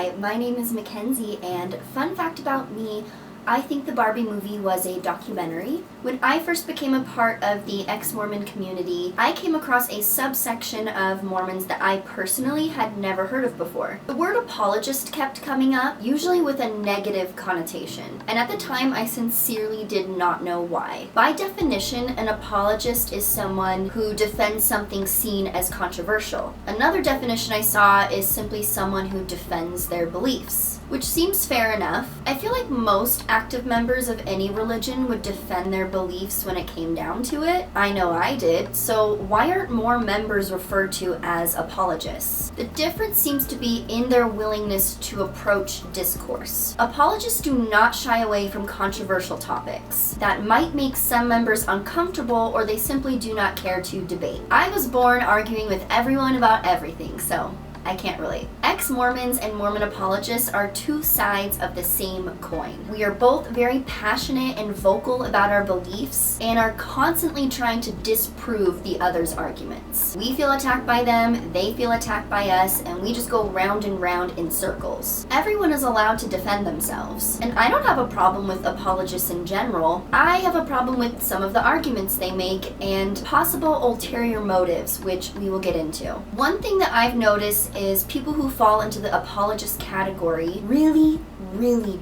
Hi, my name is Mackenzie, and fun fact about me, I think the Barbie movie was a documentary. When I first became a part of the ex-Mormon community, I came across a subsection of Mormons that I personally had never heard of before. The word apologist kept coming up, usually with a negative connotation, and at the time I sincerely did not know why. By definition, an apologist is someone who defends something seen as controversial. Another definition I saw is simply someone who defends their beliefs, which seems fair enough. I feel like most active members of any religion would defend their beliefs when it came down to it. I know I did, so why aren't more members referred to as apologists? The difference seems to be in their willingness to approach discourse. Apologists do not shy away from controversial topics that might make some members uncomfortable, or they simply do not care to debate. I was born arguing with everyone about everything, so I can't relate. Ex-Mormons and Mormon apologists are two sides of the same coin. We are both very passionate and vocal about our beliefs and are constantly trying to disprove the other's arguments. We feel attacked by them, they feel attacked by us, and we just go round and round in circles. Everyone is allowed to defend themselves, and I don't have a problem with apologists in general. I have a problem with some of the arguments they make and possible ulterior motives, which we will get into. One thing that I've noticed is people who fall into the apologist category really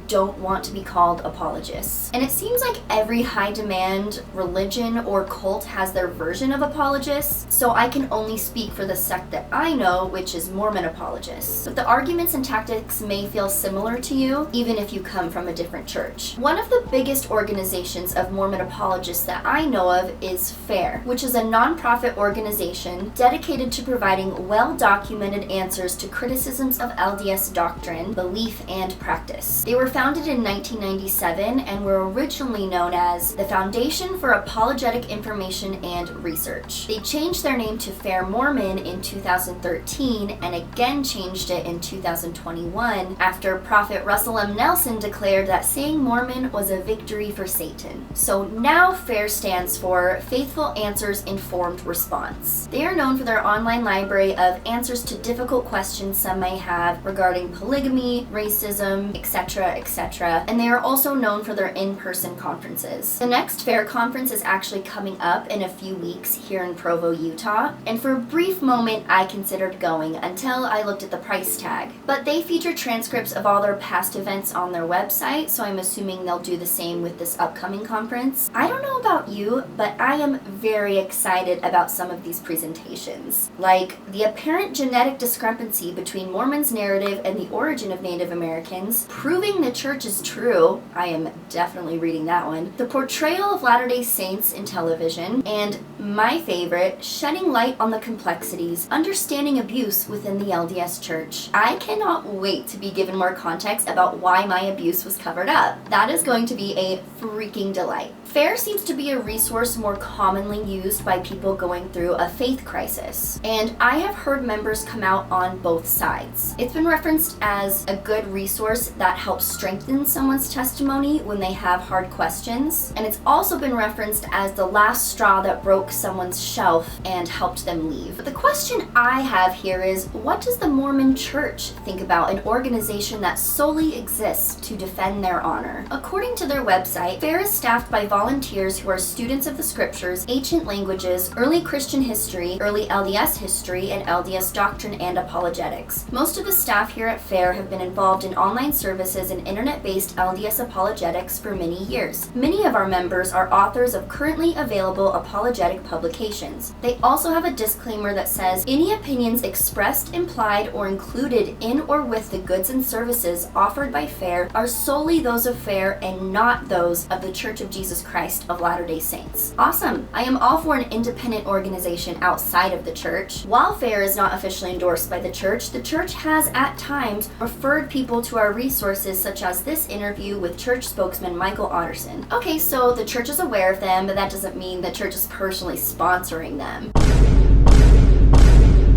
don't want to be called apologists. And it seems like every high-demand religion or cult has their version of apologists, so I can only speak for the sect that I know, which is Mormon apologists. But the arguments and tactics may feel similar to you, even if you come from a different church. One of the biggest organizations of Mormon apologists that I know of is FAIR, which is a nonprofit organization dedicated to providing well-documented answers to criticisms of LDS doctrine, belief, and practice. They were founded in 1997 and were originally known as the Foundation for Apologetic Information and Research. They changed their name to Fair Mormon in 2013 and again changed it in 2021 after Prophet Russell M. Nelson declared that saying Mormon was a victory for Satan. So now FAIR stands for Faithful Answers Informed Response. They are known for their online library of answers to difficult questions some may have regarding polygamy, racism, etc., and they are also known for their in-person conferences. The next FAIR conference is actually coming up in a few weeks here in Provo, Utah, and for a brief moment I considered going until I looked at the price tag. But they feature transcripts of all their past events on their website, so I'm assuming they'll do the same with this upcoming conference. I don't know about you, but I am very excited about some of these presentations, like the apparent genetic discrepancy between Mormon's narrative and the origin of Native Americans, proving the church is true. I am definitely reading that one. The portrayal of Latter-day Saints in television, and my favorite, shedding light on the complexities, understanding abuse within the LDS church. I cannot wait to be given more context about why my abuse was covered up. That is going to be a freaking delight. FAIR seems to be a resource more commonly used by people going through a faith crisis, and I have heard members come out on both sides. It's been referenced as a good resource that helps strengthen someone's testimony when they have hard questions, and it's also been referenced as the last straw that broke someone's shelf and helped them leave. But the question I have here is, what does the Mormon Church think about an organization that solely exists to defend their honor? According to their website, FAIR is staffed by volunteers who are students of the scriptures, ancient languages, early Christian history, early LDS history, and LDS doctrine and apologetics. Most of the staff here at FAIR have been involved in online services and internet-based LDS apologetics for many years. Many of our members are authors of currently available apologetic publications. They also have a disclaimer that says, any opinions expressed, implied, or included in or with the goods and services offered by FAIR are solely those of FAIR and not those of the Church of Jesus Christ of Latter-day Saints. Awesome! I am all for an independent organization outside of the church. While FAIR is not officially endorsed by the church has at times referred people to our resources, such as this interview with church spokesman Michael Otterson. Okay, so the church is aware of them, but that doesn't mean the church is personally sponsoring them.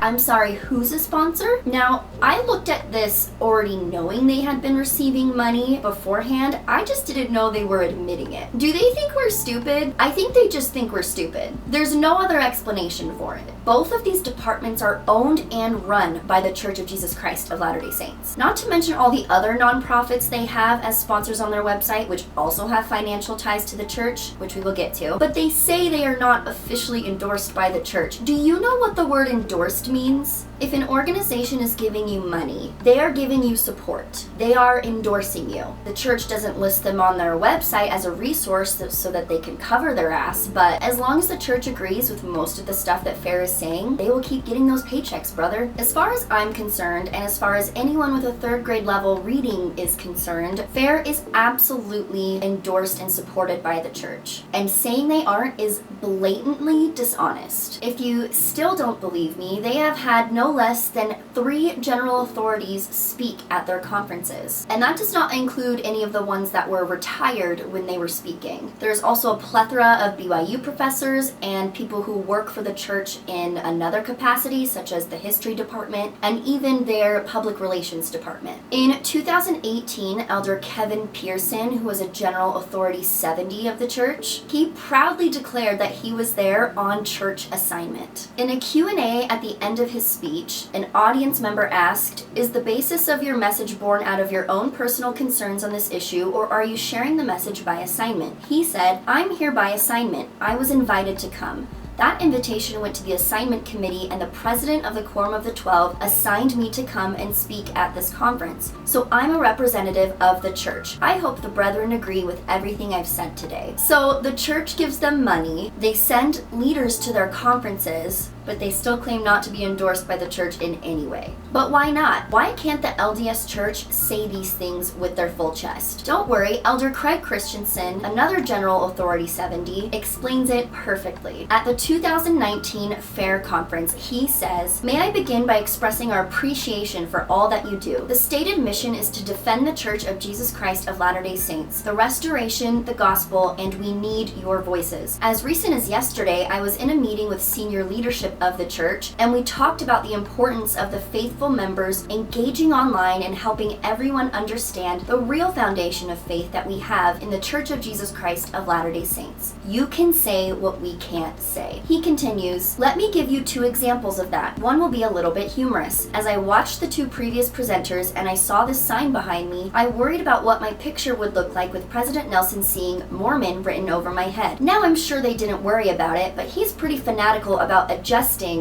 I'm sorry, who's a sponsor? Now, I looked at this already knowing they had been receiving money beforehand. I just didn't know they were admitting it. Do they think we're stupid? I think they just think we're stupid. There's no other explanation for it. Both of these departments are owned and run by the Church of Jesus Christ of Latter-day Saints. Not to mention all the other nonprofits they have as sponsors on their website, which also have financial ties to the church, which we will get to. But they say they are not officially endorsed by the church. Do you know what the word endorsed means? If an organization is giving you money, they are giving you support. They are endorsing you. The church doesn't list them on their website as a resource so that they can cover their ass, but as long as the church agrees with most of the stuff that FAIR is saying, they will keep getting those paychecks, brother. As far as I'm concerned, and as far as anyone with a 3rd grade level reading is concerned, FAIR is absolutely endorsed and supported by the church. And saying they aren't is blatantly dishonest. If you still don't believe me, they have had no less than 3 general authorities speak at their conferences. And that does not include any of the ones that were retired when they were speaking. There's also a plethora of BYU professors and people who work for the church in another capacity, such as the history department and even their public relations department. In 2018, Elder Kevin Pearson, who was a General Authority 70 of the church, he proudly declared that he was there on church assignment. In a Q&A at the end of his speech, an audience member asked, "Is the basis of your message born out of your own personal concerns on this issue, or are you sharing the message by assignment?" He said, "I'm here by assignment. I was invited to come. That invitation went to the assignment committee, and the president of the Quorum of the 12 assigned me to come and speak at this conference. So I'm a representative of the church. I hope the brethren agree with everything I've said today." So the church gives them money, they send leaders to their conferences, but they still claim not to be endorsed by the church in any way. But why not? Why can't the LDS Church say these things with their full chest? Don't worry, Elder Craig Christensen, another General Authority 70, explains it perfectly. At the 2019 FAIR conference, he says, "May I begin by expressing our appreciation for all that you do. The stated mission is to defend the Church of Jesus Christ of Latter-day Saints, the restoration, the gospel, and we need your voices. As recent as yesterday, I was in a meeting with senior leadership of the church, and we talked about the importance of the faithful members engaging online and helping everyone understand the real foundation of faith that we have in the Church of Jesus Christ of Latter-day Saints. You can say what we can't say." He continues, "Let me give you 2 examples of that. One will be a little bit humorous. As I watched the 2 previous presenters and I saw this sign behind me, I worried about what my picture would look like with President Nelson seeing Mormon written over my head. Now I'm sure they didn't worry about it, but he's pretty fanatical about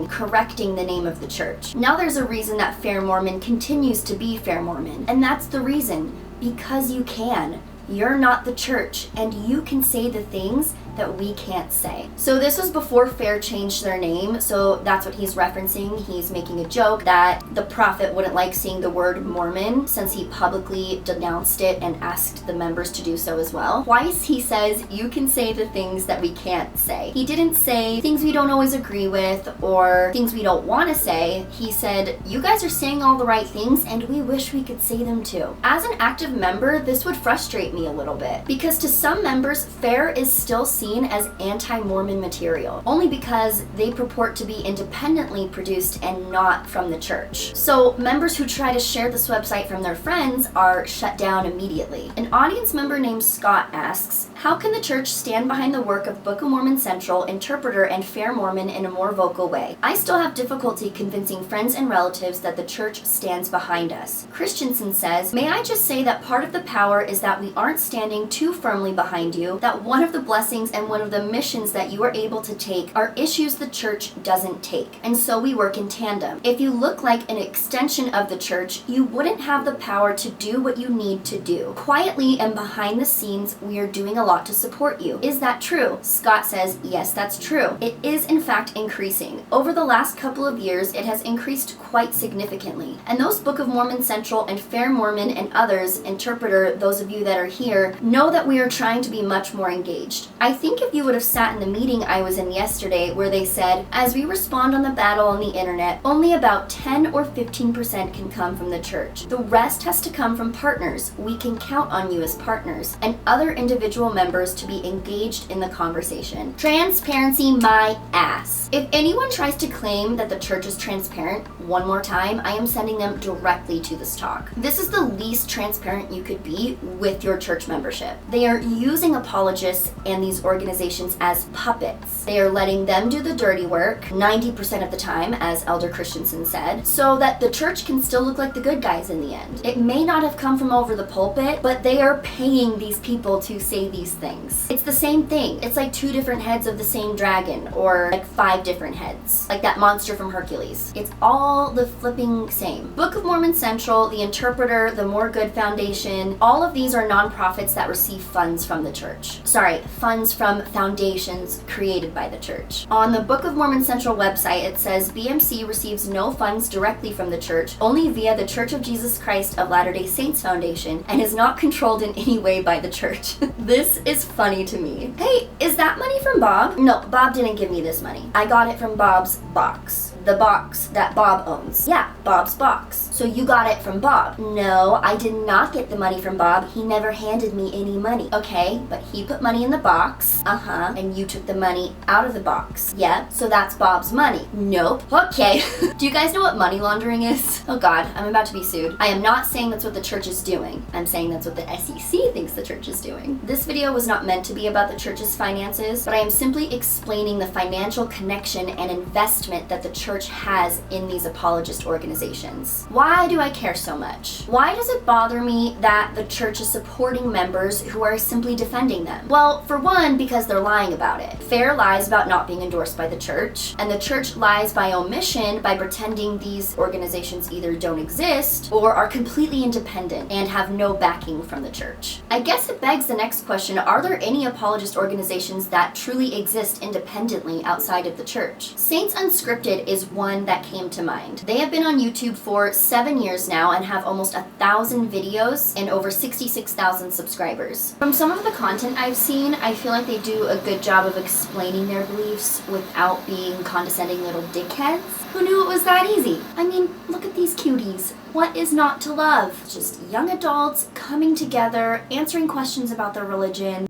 correcting the name of the church. Now there's a reason that Fair Mormon continues to be Fair Mormon, and that's the reason. Because you can. You're not the church, and you can say the things that we can't say." So this was before FAIR changed their name, so that's what he's referencing. He's making a joke that the prophet wouldn't like seeing the word Mormon since he publicly denounced it and asked the members to do so as well. Twice he says, "You can say the things that we can't say." He didn't say things we don't always agree with or things we don't want to say. He said, "You guys are saying all the right things and we wish we could say them too." As an active member, this would frustrate me a little bit because to some members, FAIR is still seen as anti-Mormon material, only because they purport to be independently produced and not from the church. So members who try to share this website from their friends are shut down immediately. An audience member named Scott asks, "How can the church stand behind the work of Book of Mormon Central, Interpreter, and Fair Mormon in a more vocal way? I still have difficulty convincing friends and relatives that the church stands behind us." Christensen says, "May I just say that part of the power is that we aren't standing too firmly behind you, that one of the blessings and one of the missions that you are able to take are issues the church doesn't take, and so we work in tandem. If you look like an extension of the church, you wouldn't have the power to do what you need to do. Quietly and behind the scenes, we are doing a lot to support you. Is that true?" Scott says, "Yes, that's true. It is in fact increasing. Over the last couple of years, it has increased quite significantly. And those Book of Mormon Central and Fair Mormon and others, Interpreter, those of you that are here, know that we are trying to be much more engaged. I think if you would have sat in the meeting I was in yesterday where they said, as we respond on the battle on the internet, only about 10 or 15% can come from the church. The rest has to come from partners. We can count on you as partners and other individual members to be engaged in the conversation. Transparency my ass. If anyone tries to claim that the church is transparent, one more time, I am sending them directly to this talk. This is the least transparent you could be with your church membership. They are using apologists and these organizations as puppets. They are letting them do the dirty work 90% of the time, as Elder Christensen said, so that the church can still look like the good guys in the end. It may not have come from over the pulpit, but they are paying these people to say these things. It's the same thing. It's like 2 different heads of the same dragon, or like 5 different heads, like that monster from Hercules. It's all the flipping same. Book of Mormon Central, The Interpreter, the More Good Foundation, all of these are nonprofits that receive funds from the church. Sorry, funds from foundations created by the church. On the Book of Mormon Central website, it says BMC receives no funds directly from the church, only via the Church of Jesus Christ of Latter-day Saints Foundation, and is not controlled in any way by the church. This is funny to me. Hey, is that money from Bob? No, Bob didn't give me this money. I got it from Bob's box. The box that Bob owns. Yeah, Bob's box. So you got it from Bob. No, I did not get the money from Bob. He never handed me any money. Okay, but he put money in the box. And you took the money out of the box. Yep, so that's Bob's money. Nope. Okay. Do you guys know what money laundering is? Oh God, I'm about to be sued. I am not saying that's what the church is doing. I'm saying that's what the SEC thinks the church is doing. This video was not meant to be about the church's finances, but I am simply explaining the financial connection and investment that the church has in these apologist organizations. Why do I care so much? Why does it bother me that the church is supporting members who are simply defending them? Well, for one, because they're lying about it. Fair lies about not being endorsed by the church, and the church lies by omission by pretending these organizations either don't exist or are completely independent and have no backing from the church. I guess it begs the next question, are there any apologist organizations that truly exist independently outside of the church? Saints Unscripted is one that came to mind. They have been on YouTube for 7 years now and have almost 1,000 videos and over 66,000 subscribers. From some of the content I've seen, I feel like they do a good job of explaining their beliefs without being condescending little dickheads. Who knew it was that easy? I mean, look at these cuties. What is not to love? Just young adults coming together, answering questions about their religion.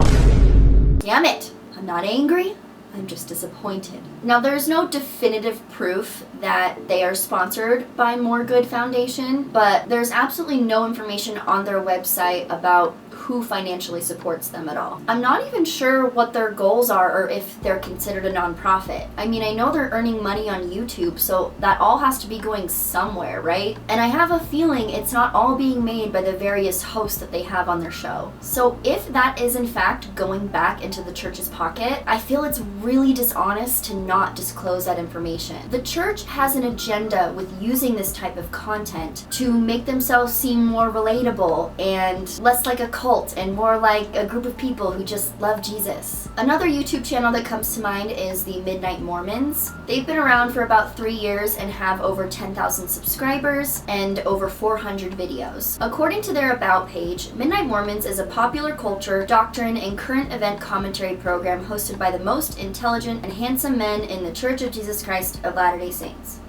Damn it! I'm not angry. I'm just disappointed. Now, there's no definitive proof that they are sponsored by More Good Foundation, but there's absolutely no information on their website about who financially supports them at all. I'm not even sure what their goals are or if they're considered a nonprofit. I mean, I know they're earning money on YouTube, so that all has to be going somewhere, right? And I have a feeling it's not all being made by the various hosts that they have on their show. So if that is in fact going back into the church's pocket, I feel it's really dishonest to not disclose that information. The church has an agenda with using this type of content to make themselves seem more relatable and less like a cult and more like a group of people who just love Jesus. Another YouTube channel that comes to mind is the Midnight Mormons. They've been around for about 3 years and have over 10,000 subscribers and over 400 videos. According to their About page, Midnight Mormons is a popular culture, doctrine, and current event commentary program hosted by the most intelligent and handsome men in the Church of Jesus Christ of Latter-day Saints.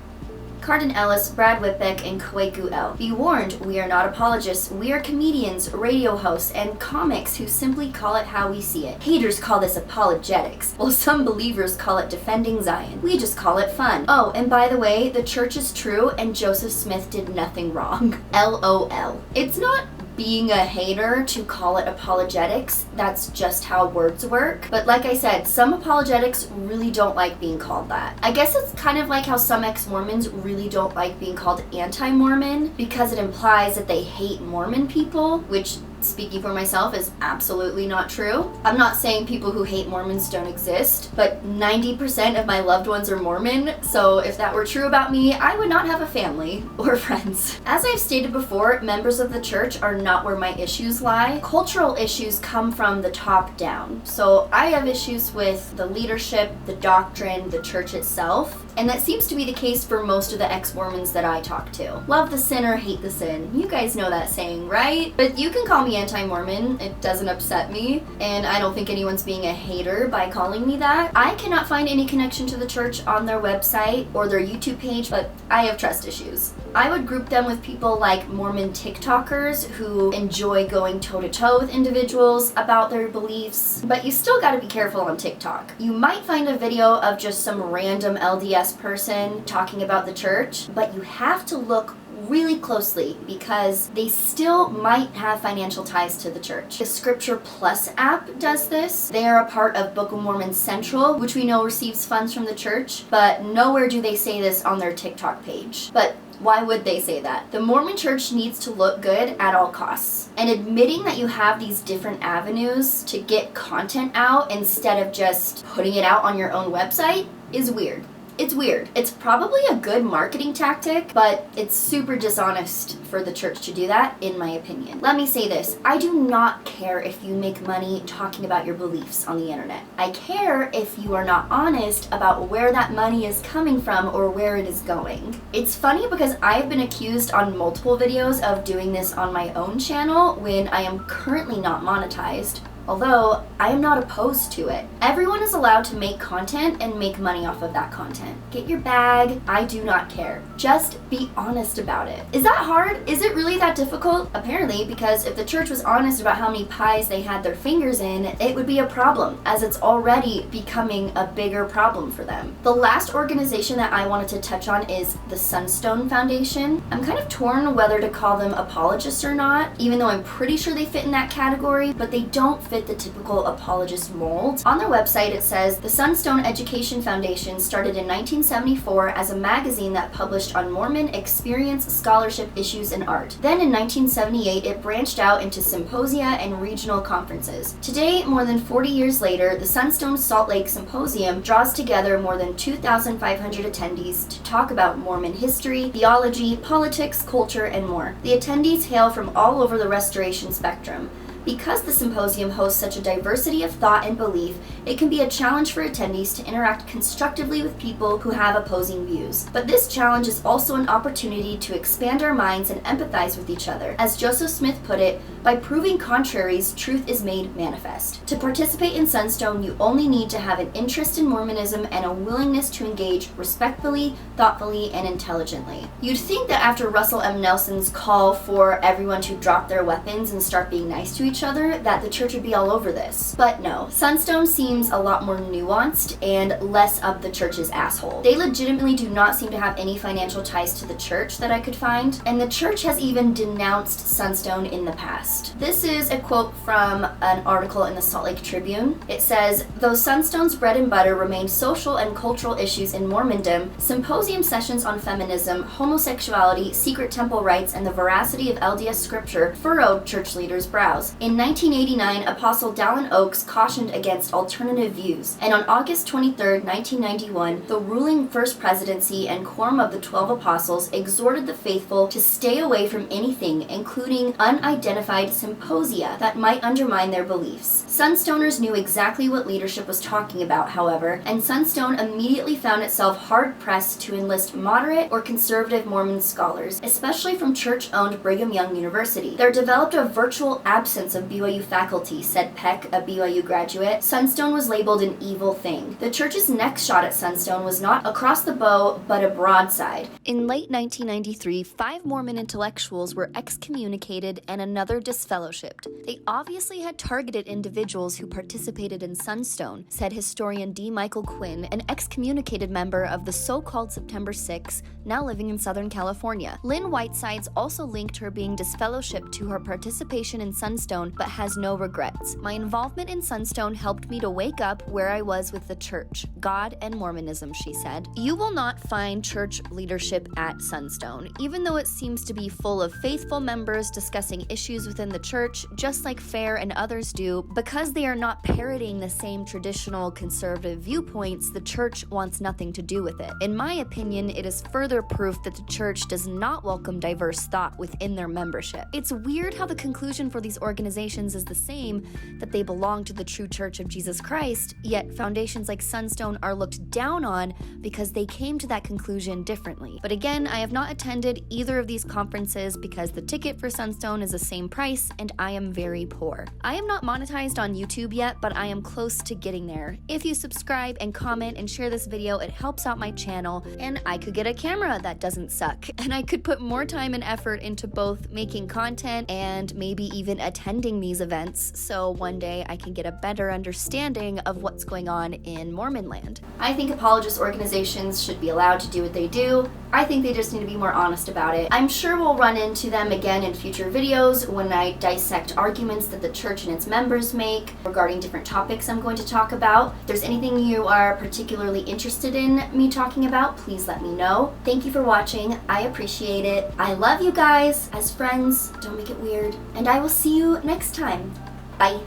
Cardin Ellis, Brad Whitbeck, and Kwaku L. Be warned, we are not apologists. We are comedians, radio hosts, and comics who simply call it how we see it. Haters call this apologetics, while some believers call it defending Zion. We just call it fun. Oh, and by the way, the church is true and Joseph Smith did nothing wrong. LOL. It's not being a hater to call it apologetics. That's just how words work. But like I said, some apologetics really don't like being called that. I guess it's kind of like how some ex-Mormons really don't like being called anti-Mormon because it implies that they hate Mormon people, which, speaking for myself, is absolutely not true. I'm not saying people who hate Mormons don't exist, but 90% of my loved ones are Mormon, so if that were true about me, I would not have a family or friends. As I've stated before, members of the church are not where my issues lie. Cultural issues come from the top down. So I have issues with the leadership, the doctrine, the church itself, and that seems to be the case for most of the ex-Mormons that I talk to. Love the sinner, hate the sin. You guys know that saying, right? But you can call me being anti-Mormon. It doesn't upset me, and I don't think anyone's being a hater by calling me that. I cannot find any connection to the church on their website or their YouTube page, but I have trust issues. I would group them with people like Mormon TikTokers who enjoy going toe-to-toe with individuals about their beliefs, but you still gotta be careful on TikTok. You might find a video of just some random LDS person talking about the church, but you have to look really closely because they still might have financial ties to the church. The Scripture Plus app does this. They are a part of Book of Mormon Central, which we know receives funds from the church, but nowhere do they say this on their TikTok page. But why would they say that? The Mormon church needs to look good at all costs. And admitting that you have these different avenues to get content out instead of just putting it out on your own website is weird. It's weird. It's probably a good marketing tactic, but it's super dishonest for the church to do that, in my opinion. Let me say this. I do not care if you make money talking about your beliefs on the internet. I care if you are not honest about where that money is coming from or where it is going. It's funny because I've been accused on multiple videos of doing this on my own channel when I am currently not monetized. Although, I am not opposed to it. Everyone is allowed to make content and make money off of that content. Get your bag, I do not care. Just be honest about it. Is that hard? Is it really that difficult? Apparently, because if the church was honest about how many pies they had their fingers in, it would be a problem, as it's already becoming a bigger problem for them. The last organization that I wanted to touch on is the Sunstone Foundation. I'm kind of torn whether to call them apologists or not, even though I'm pretty sure they fit in that category, but they don't fit the typical apologist mold. On their website it says, the Sunstone Education Foundation started in 1974 as a magazine that published on Mormon experience, scholarship, issues, and art. Then in 1978 it branched out into symposia and regional conferences. Today, more than 40 years later, the Sunstone Salt Lake Symposium draws together more than 2,500 attendees to talk about Mormon history, theology, politics, culture, and more. The attendees hail from all over the Restoration spectrum. Because the symposium hosts such a diversity of thought and belief, it can be a challenge for attendees to interact constructively with people who have opposing views. But this challenge is also an opportunity to expand our minds and empathize with each other. As Joseph Smith put it, by proving contraries, truth is made manifest. To participate in Sunstone, you only need to have an interest in Mormonism and a willingness to engage respectfully, thoughtfully, and intelligently. You'd think that after Russell M. Nelson's call for everyone to drop their weapons and start being nice to each other, that the church would be all over this. But no, Sunstone seems a lot more nuanced and less of the church's asshole. They legitimately do not seem to have any financial ties to the church that I could find, and the church has even denounced Sunstone in the past. This is a quote from an article in the Salt Lake Tribune. It says, though Sunstone's bread and butter remained social and cultural issues in Mormondom, symposium sessions on feminism, homosexuality, secret temple rites, and the veracity of LDS scripture furrowed church leaders' brows. In 1989, Apostle Dallin Oaks cautioned against alternative views, and on August 23, 1991, the ruling First Presidency and Quorum of the 12 Apostles exhorted the faithful to stay away from anything, including unidentified symposia that might undermine their beliefs. Sunstoners knew exactly what leadership was talking about, however, and Sunstone immediately found itself hard-pressed to enlist moderate or conservative Mormon scholars, especially from church-owned Brigham Young University. There developed a virtual absence of BYU faculty, said Peck, a BYU graduate. Sunstone was labeled an evil thing. The church's next shot at Sunstone was not across the bow, but a broadside. In late 1993, 5 Mormon intellectuals were excommunicated and another disfellowshipped. They obviously had targeted individuals who participated in Sunstone, said historian D. Michael Quinn, an excommunicated member of the so-called September 6, now living in Southern California. Lynn Whitesides also linked her being disfellowshipped to her participation in Sunstone, but has no regrets. My involvement in Sunstone helped me to wake up where I was with the church, God, and Mormonism, she said. You will not find church leadership at Sunstone, even though it seems to be full of faithful members discussing issues within the church, just like Fair and others do. Because they are not parroting the same traditional conservative viewpoints, the church wants nothing to do with it. In my opinion, it is further proof that the church does not welcome diverse thought within their membership. It's weird how the conclusion for these organizations organizations is the same, that they belong to the true Church of Jesus Christ, yet foundations like Sunstone are looked down on because they came to that conclusion differently. But again, I have not attended either of these conferences because the ticket for Sunstone is the same price and I am very poor. I am not monetized on YouTube yet, but I am close to getting there. If you subscribe and comment and share this video, it helps out my channel, and I could get a camera that doesn't suck, and I could put more time and effort into both making content and maybe even attending these events, so one day I can get a better understanding of what's going on in Mormon land. I think apologist organizations should be allowed to do what they do. I think they just need to be more honest about it. I'm sure we'll run into them again in future videos when I dissect arguments that the church and its members make regarding different topics I'm going to talk about. If there's anything you are particularly interested in me talking about, please let me know. Thank you for watching. I appreciate it. I love you guys. As friends, don't make it weird. And I will see you next time. Bye.